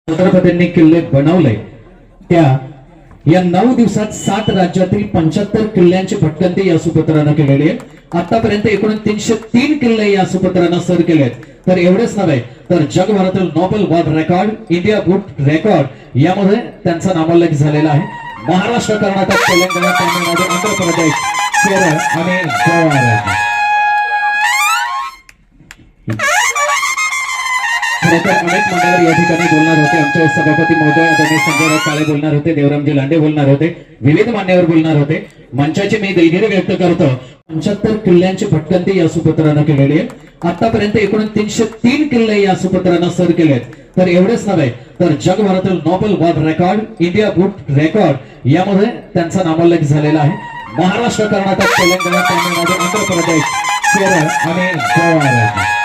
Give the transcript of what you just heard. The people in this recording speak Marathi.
छत्रपतींनी किल्ले बनवले त्या या 9 दिवसात 7 राज्यातील 75 किल्ल्यांची भटकंती या सुपुत्रानं केलेली आहे। आतापर्यंत एकूण 303 किल्ले या सुपुत्रानं सर केलेत। तर एवढेच नव्हे तर जगभरातील Nobel world record, India book record यामध्ये त्यांचा नामोल्लेख झालेला आहे। महाराष्ट्र, कर्नाटक, तेलंगणा, तामिळनाडू, आंध्र प्रदेश, केरळ आणि गोवा राज्य। अनेक मान्यवर या ठिकाणी बोलणार होते। आमचे सभापती महोदय आदरणीय संजय काळे बोलणार होते, देवरामजी लांडे बोलणार होते, विविध मान्यवर बोलणार होते। मंचाची मी दिलगिरी व्यक्त करतो। 75 किल्ल्यांची भटकंती या सुपुत्रानं केलेली आहे। आतापर्यंत एकूण 303 किल्ले या सुपुत्रानं सर केलेत। तर एवढेच नव्हे तर जगभरातील Nobel world record, India book record यामध्ये त्यांचा नामोल्लेख झालेला आहे। महाराष्ट्र, कर्नाटक, तेलंगणा, तामिळनाडू, आंध्र प्रदेश, केरळ आणि गोवा राज्य।